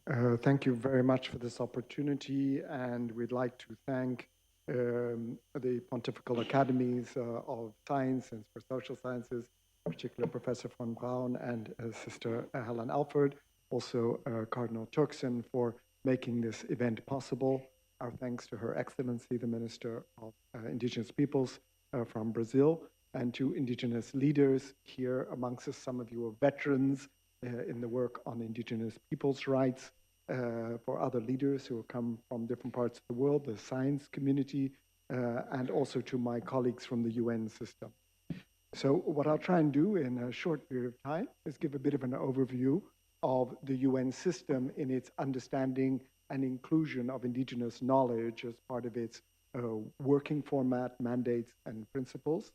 Thank you very much for this opportunity, and we'd like to thank the Pontifical Academies of Science and for Social Sciences, in particular Professor von Braun and Sister Helen Alford, also Cardinal Turkson for making this event possible. Our thanks to Her Excellency, the Minister of Indigenous Peoples from Brazil, and to Indigenous leaders here amongst us. Some of you are veterans in the work on Indigenous peoples' rights, for other leaders who have come from different parts of the world, the science community, and also to my colleagues from the UN system. So what I'll try and do in a short period of time is give a bit of an overview of the UN system in its understanding and inclusion of indigenous knowledge as part of its working format, mandates, and principles.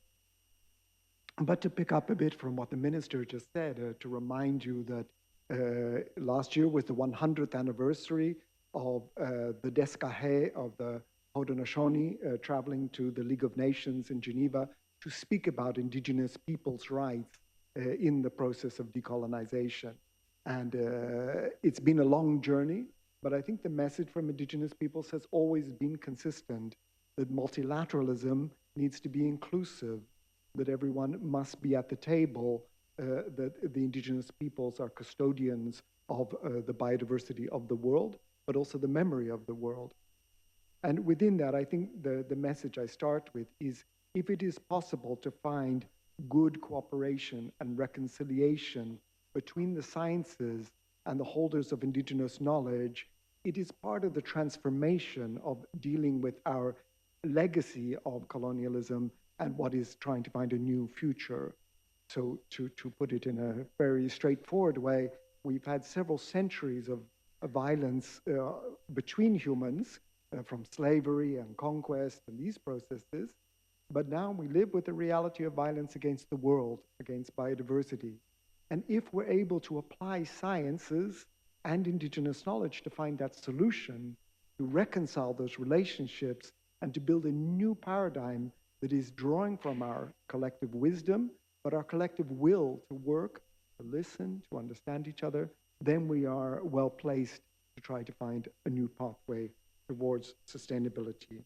But to pick up a bit from what the minister just said, to remind you that last year was the 100th anniversary of the Descahe of the Haudenosaunee traveling to the League of Nations in Geneva to speak about indigenous peoples' rights in the process of decolonization. And it's been a long journey, but I think the message from indigenous peoples has always been consistent, that multilateralism needs to be inclusive, that everyone must be at the table, that the indigenous peoples are custodians of the biodiversity of the world, but also the memory of the world. And within that, I think the message I start with is, if it is possible to find good cooperation and reconciliation between the sciences and the holders of indigenous knowledge, it is part of the transformation of dealing with our legacy of colonialism and what is trying to find a new future. So to put it in a very straightforward way, we've had several centuries of violence between humans, from slavery and conquest and these processes. But now we live with the reality of violence against the world, against biodiversity. And if we're able to apply sciences and indigenous knowledge to find that solution, to reconcile those relationships and to build a new paradigm that is drawing from our collective wisdom, but our collective will to work, to listen, to understand each other, then we are well placed to try to find a new pathway towards sustainability.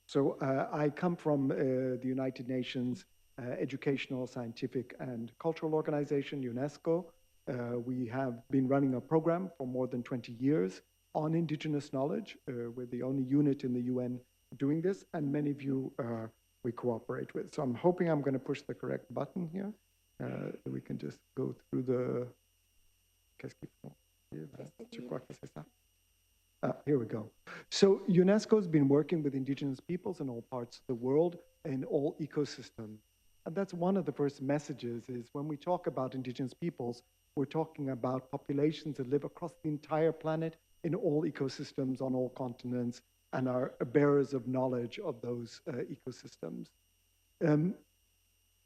So I come from the United Nations Educational, Scientific, and Cultural Organization, UNESCO. We have been running a program for more than 20 years on indigenous knowledge. We're the only unit in the UN doing this, and many of you we cooperate with. So I'm hoping I'm going to push the correct button here. We can just go through the... Here we go. So UNESCO has been working with indigenous peoples in all parts of the world, in all ecosystems. And that's one of the first messages, is when we talk about indigenous peoples, we're talking about populations that live across the entire planet in all ecosystems on all continents and are bearers of knowledge of those ecosystems.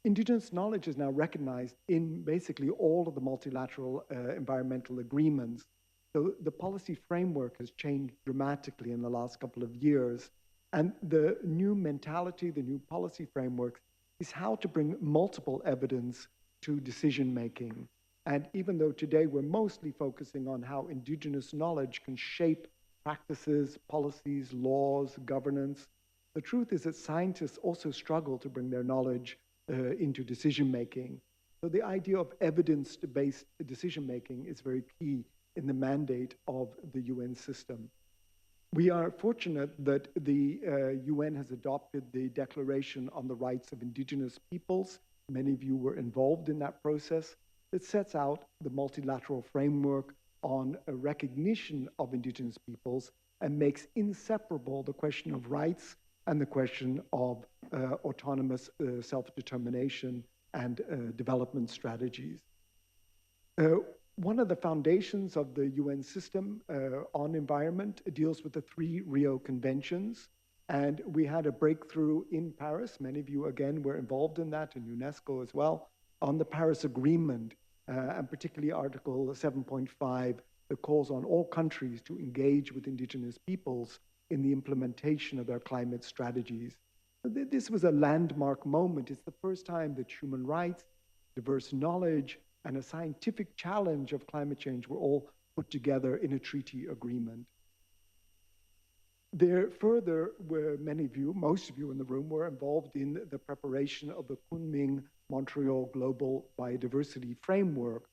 Indigenous knowledge is now recognized in basically all of the multilateral environmental agreements. So the policy framework has changed dramatically in the last couple of years. And the new mentality, the new policy framework is how to bring multiple evidence to decision-making. And even though today we're mostly focusing on how indigenous knowledge can shape practices, policies, laws, governance, the truth is that scientists also struggle to bring their knowledge into decision-making. So the idea of evidence-based decision-making is very key in the mandate of the UN system. We are fortunate that the UN has adopted the Declaration on the Rights of Indigenous Peoples. Many of you were involved in that process. It sets out the multilateral framework on a recognition of indigenous peoples and makes inseparable the question of rights and the question of autonomous self-determination and development strategies. One of the foundations of the UN system on environment deals with the 3 Rio Conventions. And we had a breakthrough in Paris. Many of you, again, were involved in that, in UNESCO as well, on the Paris Agreement, and particularly Article 7.5, that calls on all countries to engage with indigenous peoples in the implementation of their climate strategies. This was a landmark moment. It's the first time that human rights, diverse knowledge, and a scientific challenge of climate change were all put together in a treaty agreement. There further were many of you, most of you in the room, were involved in the preparation of the Kunming-Montreal Global Biodiversity Framework.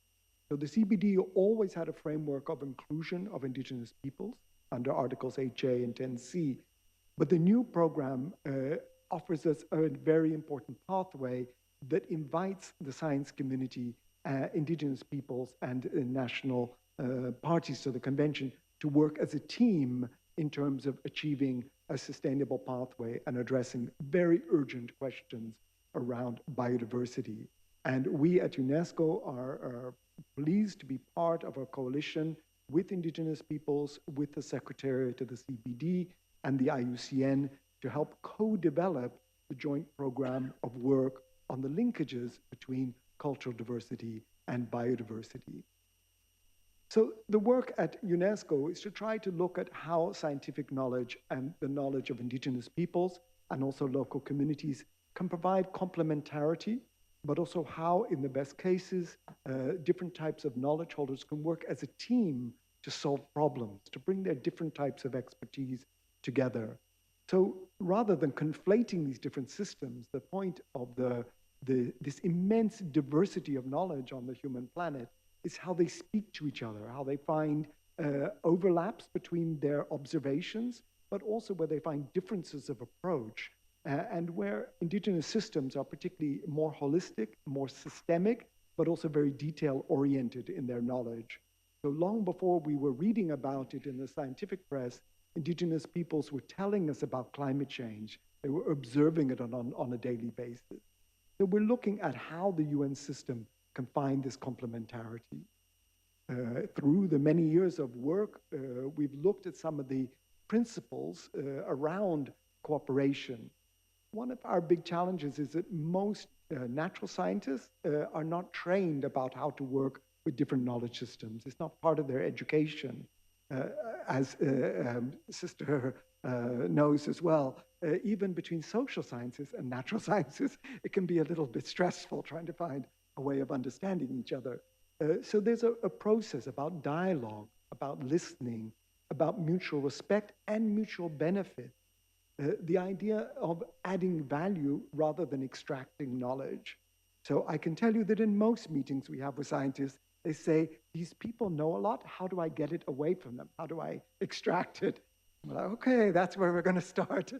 So the CBD always had a framework of inclusion of Indigenous peoples under Articles 8J and 10C, but the new program offers us a very important pathway that invites the science community, Indigenous peoples, and national parties to the convention to work as a team in terms of achieving a sustainable pathway and addressing very urgent questions around biodiversity. And we at UNESCO are pleased to be part of a coalition with Indigenous peoples, with the Secretariat of the CBD and the IUCN to help co-develop the joint program of work on the linkages between cultural diversity and biodiversity. So the work at UNESCO is to try to look at how scientific knowledge and the knowledge of Indigenous peoples and also local communities can provide complementarity, but also how, in the best cases, different types of knowledge holders can work as a team to solve problems, to bring their different types of expertise together. So rather than conflating these different systems, the point of this immense diversity of knowledge on the human planet is how they speak to each other, how they find overlaps between their observations, but also where they find differences of approach, and where Indigenous systems are particularly more holistic, more systemic, but also very detail-oriented in their knowledge. So long before we were reading about it in the scientific press, Indigenous peoples were telling us about climate change. They were observing it on a daily basis. So we're looking at how the UN system can find this complementarity. Through the many years of work, we've looked at some of the principles around cooperation. One of our big challenges is that most natural scientists are not trained about how to work with different knowledge systems. It's not part of their education. As Sister knows as well, even between social sciences and natural sciences, it can be a little bit stressful trying to find a way of understanding each other. So there's a process about dialogue, about listening, about mutual respect and mutual benefit. The idea of adding value rather than extracting knowledge. So I can tell you that in most meetings we have with scientists, they say, these people know a lot, how do I get it away from them? How do I extract it? I'm like, okay, that's where we're going to start.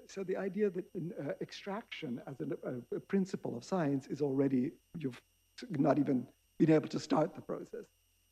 So the idea that extraction as a principle of science is already, you've not even been able to start the process.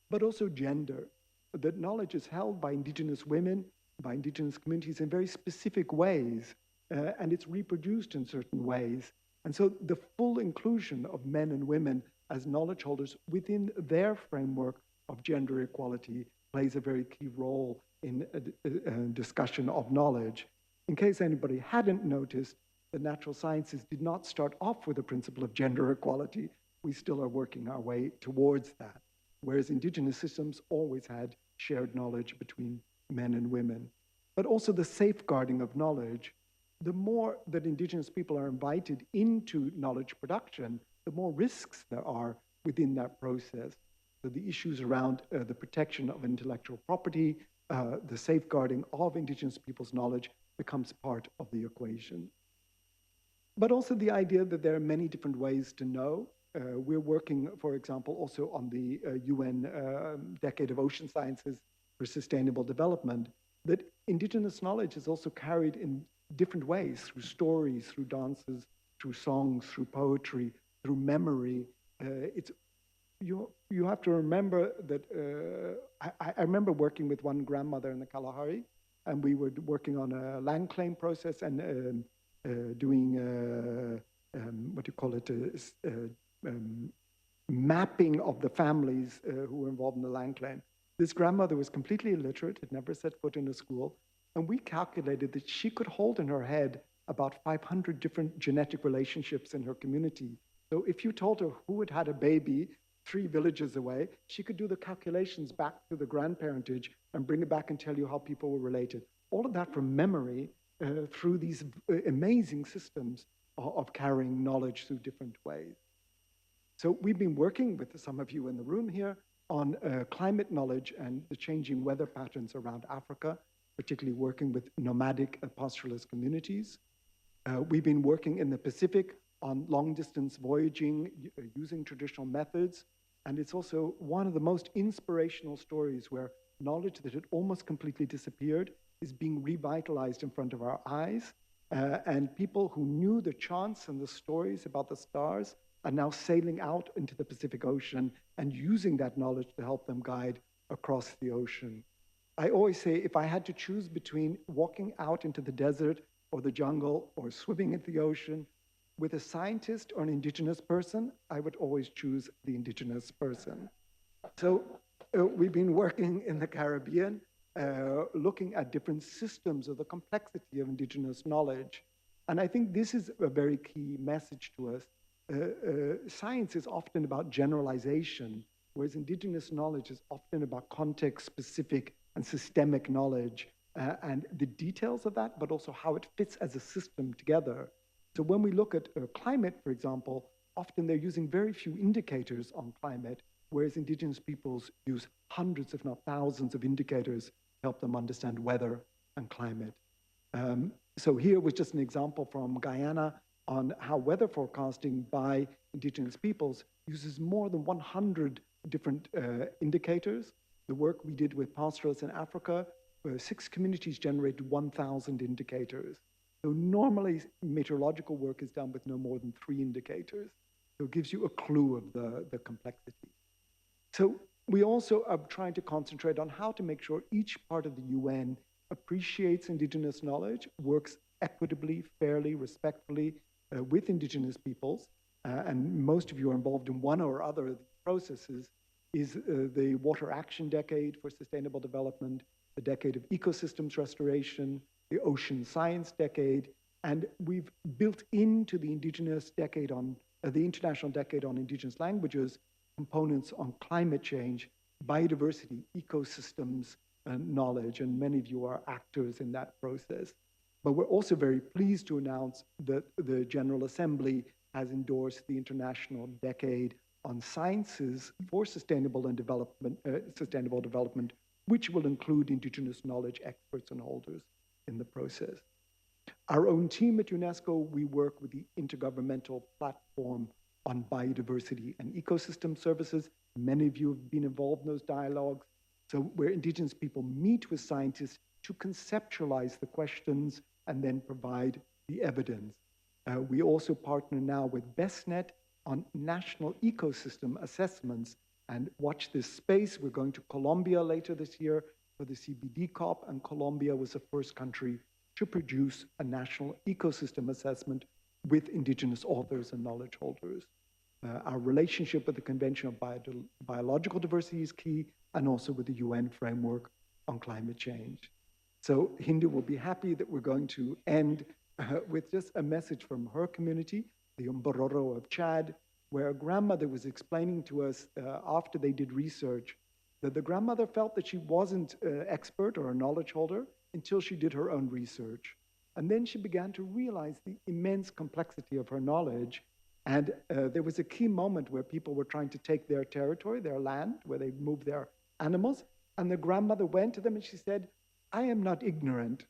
But also gender, that knowledge is held by Indigenous women, by Indigenous communities in very specific ways, and it's reproduced in certain ways. And so the full inclusion of men and women as knowledge holders within their framework of gender equality plays a very key role in a discussion of knowledge. In case anybody hadn't noticed, the natural sciences did not start off with a principle of gender equality. We still are working our way towards that, whereas Indigenous systems always had shared knowledge between men and women. But also the safeguarding of knowledge. The more that Indigenous people are invited into knowledge production, the more risks there are within that process. So the issues around the protection of intellectual property, the safeguarding of Indigenous people's knowledge becomes part of the equation. But also the idea that there are many different ways to know. We're working, for example, also on the UN Decade of Ocean Sciences for Sustainable Development, that Indigenous knowledge is also carried in different ways, through stories, through dances, through songs, through poetry, through memory. You have to remember that I remember working with one grandmother in the Kalahari, and we were working on a land claim process and doing what do you call it, mapping of the families who were involved in the land claim. This grandmother was completely illiterate, had never set foot in a school, and we calculated that she could hold in her head about 500 different genetic relationships in her community. So if you told her who had had a baby 3 villages away, she could do the calculations back to the grandparentage and bring it back and tell you how people were related. All of that from memory through these amazing systems of carrying knowledge through different ways. So we've been working with some of you in the room here on climate knowledge and the changing weather patterns around Africa, particularly working with nomadic pastoralist communities. We've been working in the Pacific on long-distance voyaging using traditional methods. And it's also one of the most inspirational stories where knowledge that had almost completely disappeared is being revitalized in front of our eyes. And people who knew the chants and the stories about the stars are now sailing out into the Pacific Ocean and using that knowledge to help them guide across the ocean. I always say, if I had to choose between walking out into the desert or the jungle or swimming in the ocean with a scientist or an indigenous person, I would always choose the indigenous person. So we've been working in the Caribbean, looking at different systems of the complexity of indigenous knowledge. And I think this is a very key message to us. Science is often about generalization, whereas indigenous knowledge is often about context-specific and systemic knowledge, and the details of that, but also how it fits as a system together. So when we look at climate, for example, often they're using very few indicators on climate, whereas indigenous peoples use hundreds, if not thousands, of indicators to help them understand weather and climate. So here was just an example from Guyana on how weather forecasting by indigenous peoples uses more than 100 different indicators. The work we did with pastoralists in Africa, 6 communities generated 1,000 indicators. So normally meteorological work is done with no more than 3 indicators. So it gives you a clue of the complexity. So we also are trying to concentrate on how to make sure each part of the UN appreciates indigenous knowledge, works equitably, fairly, respectfully with indigenous peoples. And most of you are involved in one or other of the processes, is the Water Action Decade for Sustainable Development, the Decade of Ecosystems Restoration, the Ocean Science Decade, and we've built into the Indigenous Decade on the International Decade on Indigenous Languages components on climate change, biodiversity, ecosystems, and knowledge, and many of you are actors in that process. But we're also very pleased to announce that the General Assembly has endorsed the International Decade on Sciences for Sustainable Development, which will include indigenous knowledge experts and holders in the process. Our own team at UNESCO, we work with the Intergovernmental Platform on Biodiversity and Ecosystem Services. Many of you have been involved in those dialogues. So where indigenous people meet with scientists to conceptualize the questions and then provide the evidence. We also partner now with BestNet on national ecosystem assessments, and watch this space. We're going to Colombia later this year for the CBD COP, and Colombia was the first country to produce a national ecosystem assessment with indigenous authors and knowledge holders. Our relationship with the Convention of Biological Diversity is key, and also with the UN framework on climate change. So Hindu will be happy that we're going to end with just a message from her community, the Mbororo of Chad, where a grandmother was explaining to us after they did research that the grandmother felt that she wasn't an expert or a knowledge holder until she did her own research. And then she began to realize the immense complexity of her knowledge. And there was a key moment where people were trying to take their territory, their land, where they moved their animals. And the grandmother went to them and she said, I am not ignorant.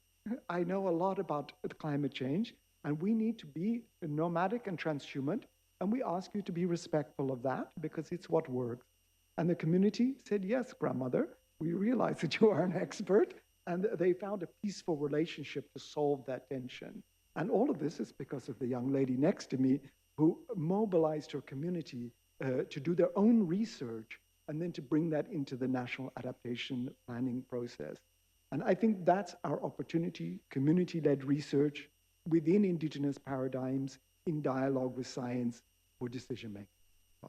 I know a lot about climate change, and we need to be nomadic and transhumant. And we ask you to be respectful of that because it's what works. And the community said, yes, grandmother, we realize that you are an expert. And they found a peaceful relationship to solve that tension. And all of this is because of the young lady next to me who mobilized her community to do their own research and then to bring that into the national adaptation planning process. And I think that's our opportunity, community-led research within indigenous paradigms in dialogue with science for decision-making.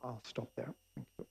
I'll stop there. Thank you.